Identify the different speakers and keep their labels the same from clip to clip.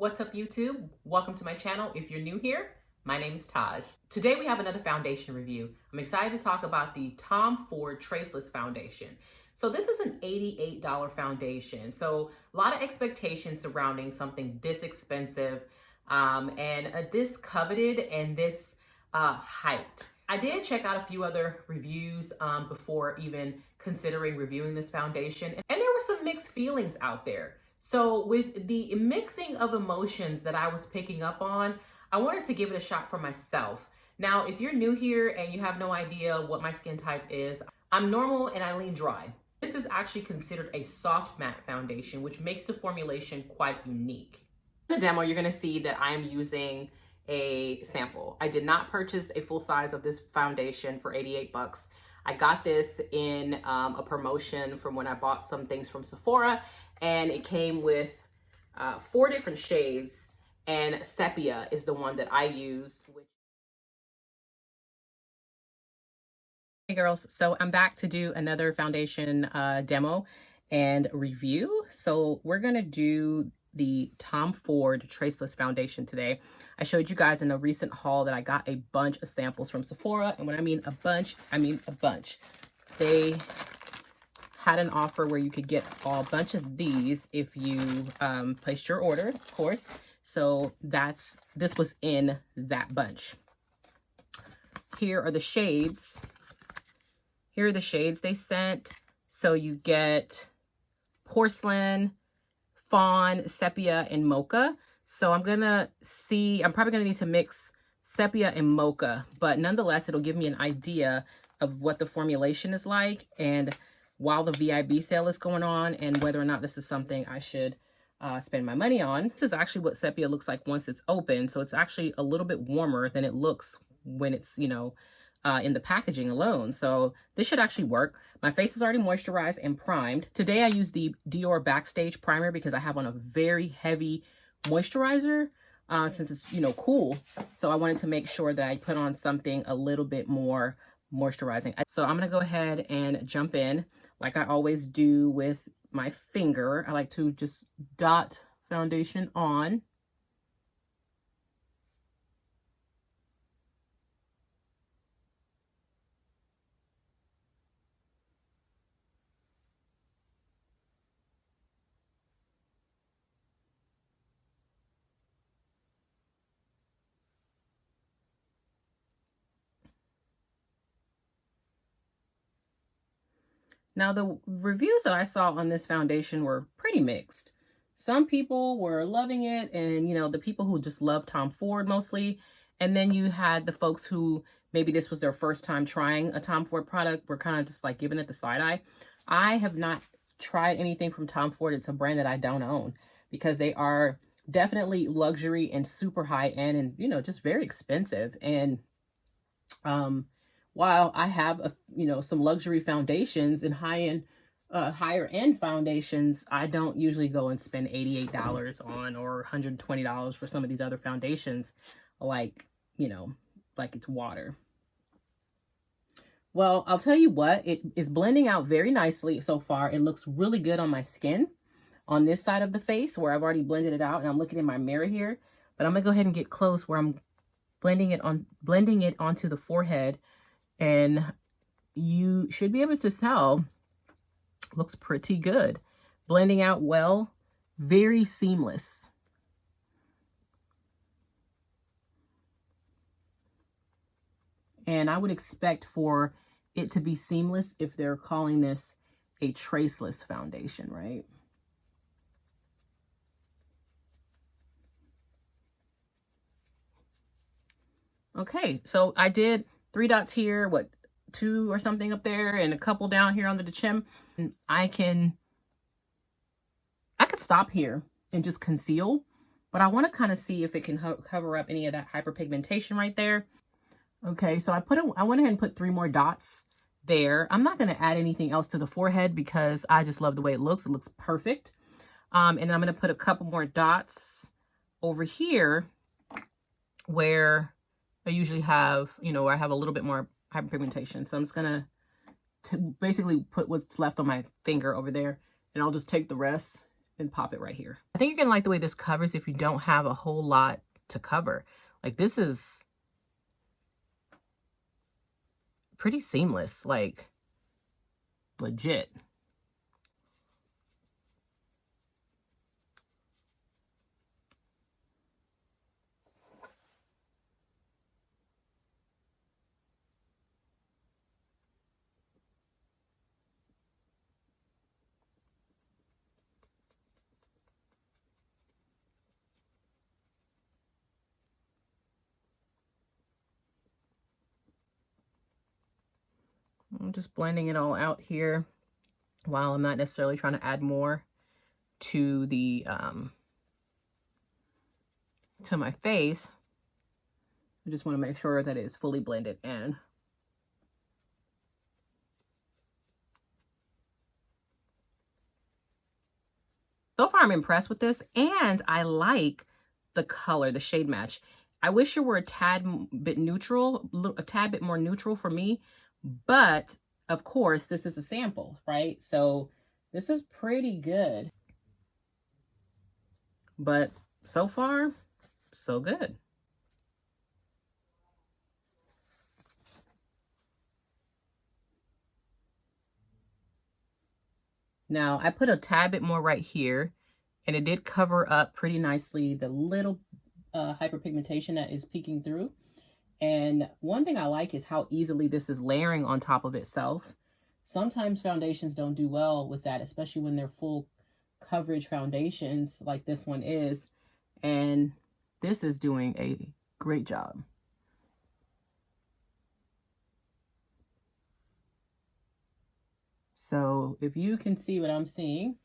Speaker 1: What's up, YouTube? Welcome to my channel. If you're new here, my name is Taj. Today we have another foundation review. I'm excited to talk about the Tom Ford Traceless foundation. So this is an $88 foundation. So a lot of expectations surrounding something this expensive and this coveted and this hyped. I did check out a few other reviews before even considering reviewing this foundation, and there were some mixed feelings out there. So with the mixing of emotions that I was picking up on, I wanted to give it a shot for myself. Now, if you're new here and you have no idea what my skin type is, I'm normal and I lean dry. This is actually considered a soft matte foundation, which makes the formulation quite unique. In the demo, you're gonna see that I am using a sample. I did not purchase a full size of this foundation for 88 bucks. I got this in a promotion from when I bought some things from Sephora, and it came with 4 different shades, and Sepia is the one that I used. Hey girls, so I'm back to do another foundation demo and review. So we're gonna do the Tom Ford Traceless foundation today. I showed you guys in a recent haul that I got a bunch of samples from Sephora, and when I mean a bunch, I mean a bunch. They had an offer where you could get a bunch of these if you placed your order, of course. So this was in that bunch. Here are the shades. Here are the shades they sent. So you get porcelain, fawn, sepia, and mocha. So I'm probably gonna need to mix sepia and mocha, but nonetheless, it'll give me an idea of what the formulation is like, and while the VIB sale is going on, and whether or not this is something I should spend my money on. This is actually what sepia looks like once it's open. So it's actually a little bit warmer than it looks when it's, in the packaging alone. So this should actually work. My face is already moisturized and primed. Today I use the Dior Backstage Primer because I have on a very heavy moisturizer since it's, cool. So I wanted to make sure that I put on something a little bit more moisturizing. So I'm gonna go ahead and jump in like I always do with my finger. I like to just dot foundation on. Now, the reviews that I saw on this foundation were pretty mixed. Some people were loving it, and, the people who just love Tom Ford mostly. And then you had the folks who maybe this was their first time trying a Tom Ford product, were kind of just like giving it the side eye. I have not tried anything from Tom Ford. It's a brand that I don't own because they are definitely luxury and super high end and, just very expensive. And, while I have some luxury foundations and higher end foundations, I don't usually go and spend $88 on or $120 for some of these other foundations, like it's water. Well, I'll tell you what, it is blending out very nicely so far. It looks really good on my skin on this side of the face where I've already blended it out, and I'm looking in my mirror here. But I'm gonna go ahead and get close where I'm blending it onto the forehead. And you should be able to tell, looks pretty good. Blending out well, very seamless. And I would expect for it to be seamless if they're calling this a traceless foundation, right? Okay, so I did 3 dots here, 2 or something up there, and a couple down here under the chin. And I could stop here and just conceal, but I want to kind of see if it can cover up any of that hyperpigmentation right there. Okay, so I went ahead and put 3 more dots there. I'm not going to add anything else to the forehead because I just love the way it looks. It looks perfect. And I'm going to put a couple more dots over here where I usually have, where I have a little bit more hyperpigmentation. So I'm just gonna basically put what's left on my finger over there, and I'll just take the rest and pop it right here. I think you're gonna like the way this covers if you don't have a whole lot to cover. Like, this is pretty seamless, like legit. I'm just blending it all out here while I'm not necessarily trying to add more to the to my face. I just want to make sure that it's fully blended in. So far, I'm impressed with this, and I like the color, the shade match. I wish it were a tad bit neutral, a tad bit more neutral for me, but of course, this is a sample, right? So this is pretty good. But so far, so good. Now, I put a tad bit more right here, and it did cover up pretty nicely the little hyperpigmentation that is peeking through. And one thing I like is how easily this is layering on top of itself. Sometimes foundations don't do well with that, especially when they're full coverage foundations like this one is. And this is doing a great job. So if you can see what I'm seeing,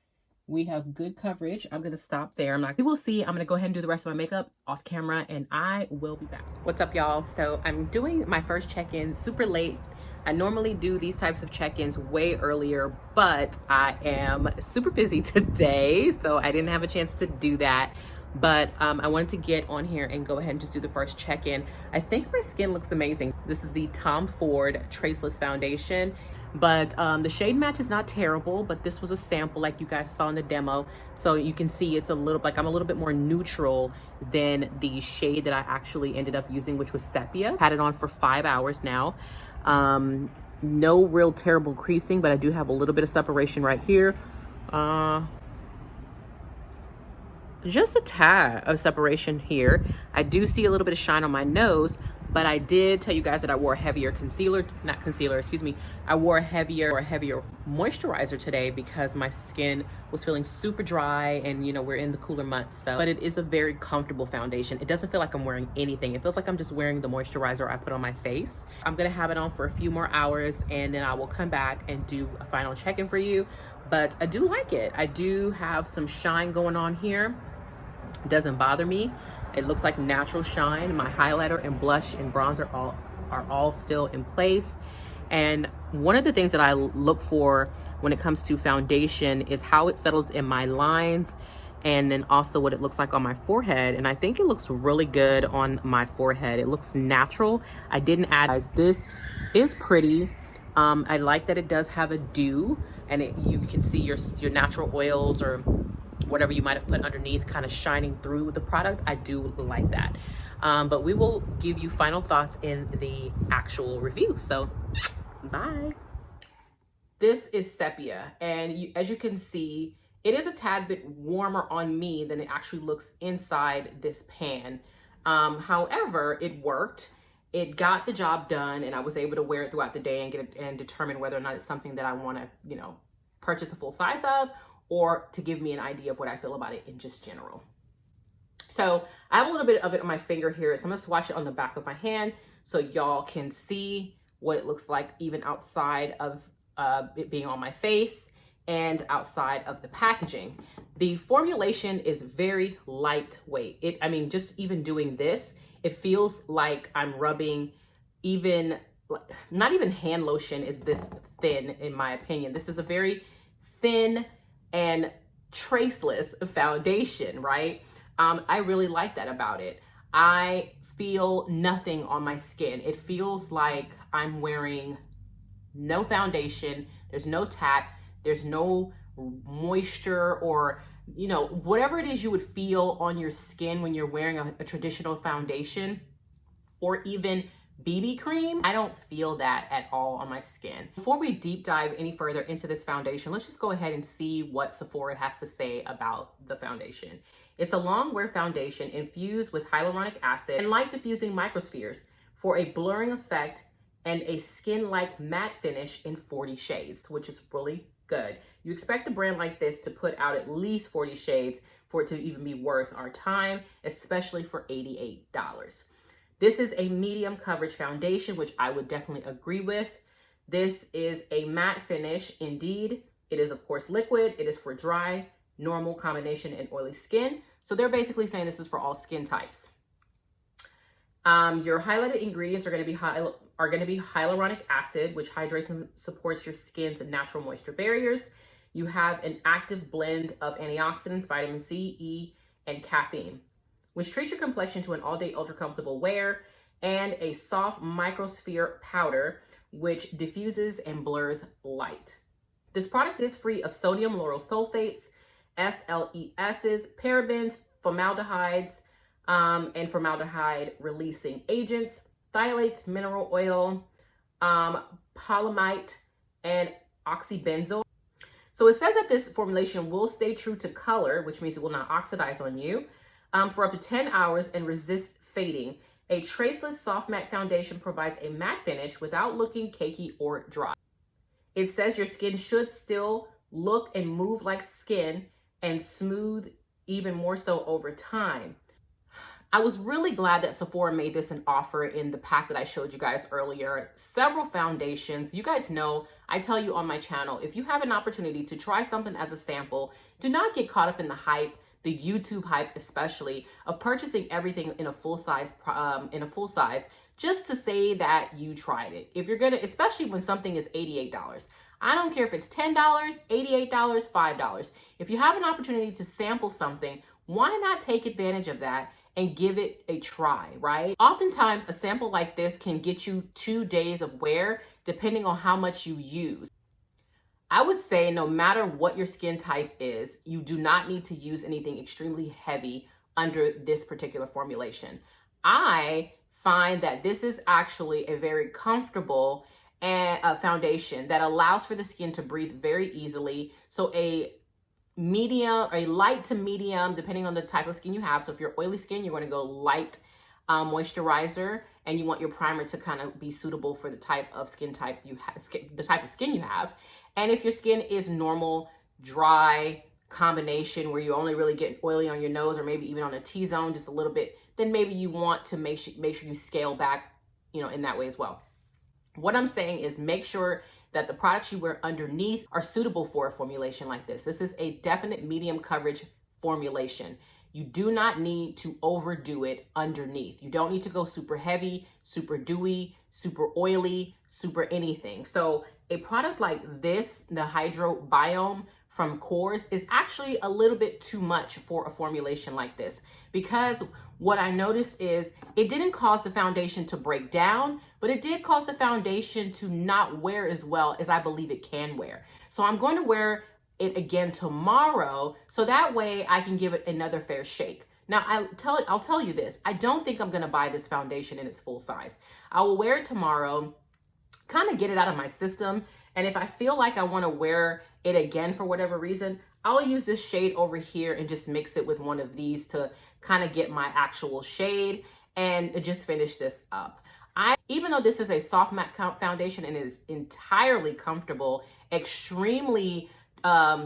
Speaker 1: we have good coverage. I'm going to stop there. We will see. I'm going to go ahead and do the rest of my makeup off camera, and I will be back. What's up, y'all? So I'm doing my first check-in super late. I normally do these types of check-ins way earlier, but I am super busy today, so I didn't have a chance to do that. But I wanted to get on here and go ahead and just do the first check-in. I think my skin looks amazing. This is the Tom Ford Traceless Foundation. But the shade match is not terrible, but this was a sample like you guys saw in the demo. So you can see it's a little, like I'm a little bit more neutral than the shade that I actually ended up using, which was Sepia. Had it on for 5 hours now. No real terrible creasing, but I do have a little bit of separation right here. Just a tad of separation here. I do see a little bit of shine on my nose, but I did tell you guys that I wore a heavier I wore a heavier moisturizer today because my skin was feeling super dry, and you know, we're in the cooler months. So, but it is a very comfortable foundation. It doesn't feel like I'm wearing anything. It feels like I'm just wearing the moisturizer I put on my face. I'm gonna have it on for a few more hours, and then I will come back and do a final check-in for you. But I do like it. I do have some shine going on here. It doesn't bother me. It looks like natural shine. My highlighter and blush and bronzer are all still in place. And one of the things that I look for when it comes to foundation is how it settles in my lines, and then also what it looks like on my forehead. And I think it looks really good on my forehead. It looks natural. I didn't add, this is pretty. I like that it does have a dew, and you can see your natural oils or whatever you might have put underneath kind of shining through the product. I do like that. But we will give you final thoughts in the actual review. So bye. This is Sepia, and as you can see, it is a tad bit warmer on me than it actually looks inside this pan. However, it worked. It got the job done, and I was able to wear it throughout the day and get it and determine whether or not it's something that I want to, you know, purchase a full size of, or to give me an idea of what I feel about it in just general. So I have a little bit of it on my finger here, so I'm gonna swatch it on the back of my hand so y'all can see what it looks like even outside of it being on my face and outside of the packaging. The formulation is very lightweight. I mean, just even doing this, it feels like I'm rubbing not even hand lotion is this thin, in my opinion. This is a very thin and traceless foundation, right? I really like that about it. I feel nothing on my skin. It feels like I'm wearing no foundation. There's no tack. There's no moisture or you know, whatever it is you would feel on your skin when you're wearing a traditional foundation or even BB cream, I don't feel that at all on my skin. Before we deep dive any further into this foundation, let's just go ahead and see what Sephora has to say about the foundation. It's a long wear foundation infused with hyaluronic acid and light diffusing microspheres for a blurring effect and a skin-like matte finish in 40 shades, which is really good. You expect a brand like this to put out at least 40 shades for it to even be worth our time, especially for $88. This is a medium coverage foundation, which I would definitely agree with. This is a matte finish indeed. It is of course liquid. It is for dry, normal, combination, and oily skin. So they're basically saying this is for all skin types. Your highlighted ingredients are going to be hyaluronic acid, which hydrates and supports your skin's natural moisture barriers. You have an active blend of antioxidants, vitamin C, E, and caffeine, which treats your complexion to an all-day ultra-comfortable wear, and a soft microsphere powder, which diffuses and blurs light. This product is free of sodium lauryl sulfates, SLESs, parabens, formaldehydes, and formaldehyde-releasing agents, phthalates, mineral oil, polyamide, and oxybenzoyl. So it says that this formulation will stay true to color, which means it will not oxidize on you, for up to 10 hours and resist fading. A traceless soft matte foundation provides a matte finish without looking cakey or dry. It says your skin should still look and move like skin and smooth even more so over time. I was really glad that Sephora made this an offer in the pack that I showed you guys earlier. Several foundations. You guys know, I tell you on my channel, if you have an opportunity to try something as a sample, do not get caught up in the hype, the YouTube hype especially, of purchasing everything in a full size, just to say that you tried it. If you're gonna, especially when something is $88. I don't care if it's $10, $88, $5. If you have an opportunity to sample something, why not take advantage of that and give it a try, right? Oftentimes, a sample like this can get you 2 days of wear, depending on how much you use. I would say no matter what your skin type is, you do not need to use anything extremely heavy under this particular formulation. I find that this is actually a very comfortable foundation that allows for the skin to breathe very easily. So a light to medium, depending on the type of skin you have. So if you're oily skin, you're going to go light moisturizer, and you want your primer to kind of be suitable for the type of skin you have. And if your skin is normal, dry combination where you only really get oily on your nose or maybe even on a T-zone just a little bit, then maybe you want to make sure you scale back, you know, in that way as well. What I'm saying is make sure that the products you wear underneath are suitable for a formulation like this. This is a definite medium coverage formulation. You do not need to overdo it underneath. You don't need to go super heavy, super dewy, super oily, super anything. So a product like this, the Hydro Biome from Kors, is actually a little bit too much for a formulation like this, because what I noticed is it didn't cause the foundation to break down, but it did cause the foundation to not wear as well as I believe it can wear. So I'm going to wear it again tomorrow, so that way I can give it another fair shake. Now, I'll tell you this, I don't think I'm going to buy this foundation in its full size. I will wear it tomorrow, kind of get it out of my system, and if I feel like I want to wear it again for whatever reason, I'll use this shade over here and just mix it with one of these to kind of get my actual shade and just finish this up. Even though this is a soft matte foundation and it is entirely comfortable, extremely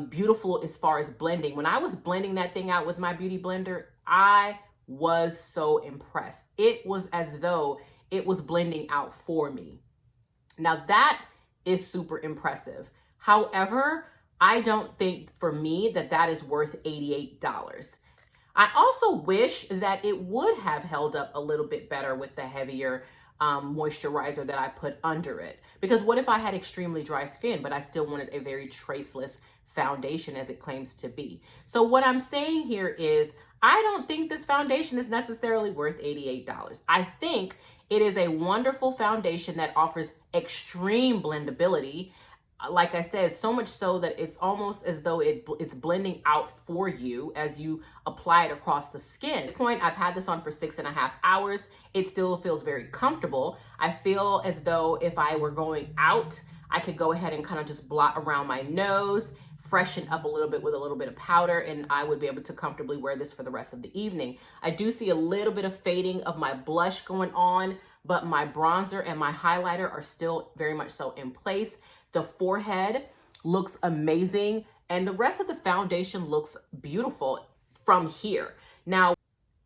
Speaker 1: beautiful as far as blending. When I was blending that thing out with my beauty blender, I was so impressed. It was as though it was blending out for me. Now that is super impressive. However, I don't think for me that is worth $88. I also wish that it would have held up a little bit better with the heavier moisturizer that I put under it. Because what if I had extremely dry skin, but I still wanted a very traceless foundation as it claims to be? So what I'm saying here is, I don't think this foundation is necessarily worth $88. I think it is a wonderful foundation that offers extreme blendability. like I said, so much so that it's almost as though it's blending out for you as you apply it across the skin. At this point, I've had this on for 6.5 hours. It still feels very comfortable. I feel as though if I were going out, I could go ahead and kind of just blot around my nose, freshen up a little bit with a little bit of powder, and I would be able to comfortably wear this for the rest of the evening. I do see a little bit of fading of my blush going on, but my bronzer and my highlighter are still very much so in place. The forehead looks amazing, and the rest of the foundation looks beautiful from here. Now,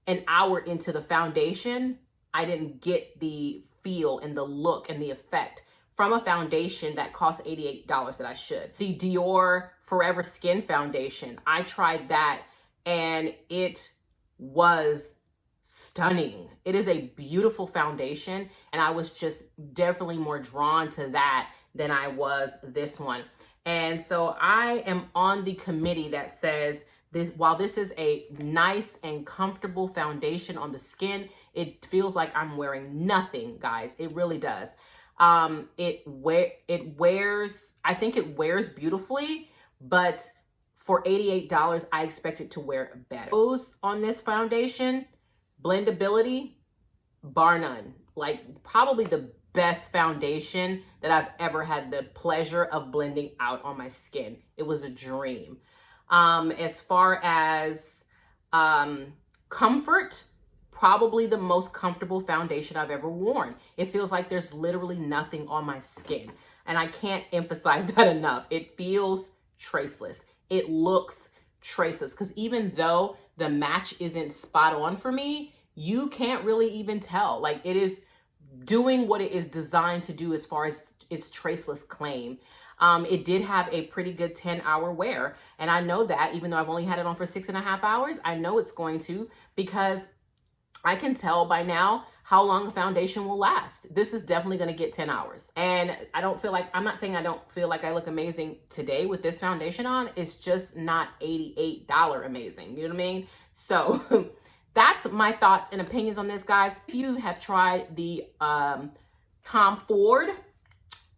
Speaker 1: an hour into the foundation, I didn't get the feel and the look and the effect from a foundation that costs $88 that I should. The Dior Forever Skin Foundation, I tried that and it was stunning. It is a beautiful foundation, and I was just definitely more drawn to that than I was this one. And so I am on the committee that says this, while this is a nice and comfortable foundation on the skin, it feels like I'm wearing nothing, guys. It really does. It wears, I think it wears beautifully, but for $88, I expect it to wear better. Those on this foundation, blendability, bar none. Like probably the best foundation that I've ever had the pleasure of blending out on my skin. It was a dream. As far as comfort, probably the most comfortable foundation I've ever worn. It feels like there's literally nothing on my skin. And I can't emphasize that enough. It feels traceless. It looks traceless. Because even though the match isn't spot on for me, you can't really even tell. Like, it is doing what it is designed to do as far as its traceless claim. It did have a pretty good 10-hour wear. And I know that even though I've only had it on for 6.5 hours, I know it's going to, because I can tell by now how long a foundation will last. This is definitely going to get 10 hours. And I don't feel like, I'm not saying I don't feel like I look amazing today with this foundation on. It's just not $88 amazing. You know what I mean? So that's my thoughts and opinions on this, guys. If you have tried the Tom Ford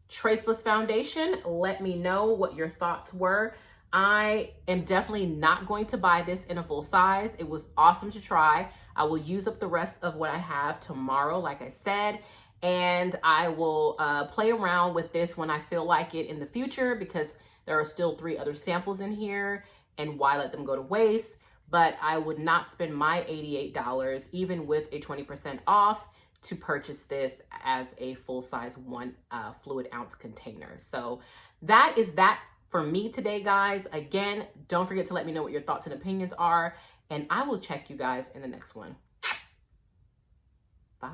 Speaker 1: Traceless Foundation, let me know what your thoughts were. I am definitely not going to buy this in a full size. It was awesome to try. I will use up the rest of what I have tomorrow, like I said, and I will play around with this when I feel like it in the future, because there are still 3 other samples in here, and why let them go to waste? But I would not spend my $88, even with a 20% off, to purchase this as a full-size 1 fluid ounce container. So that is that for me today, guys. Again, don't forget to let me know what your thoughts and opinions are, and I will check you guys in the next one. Bye.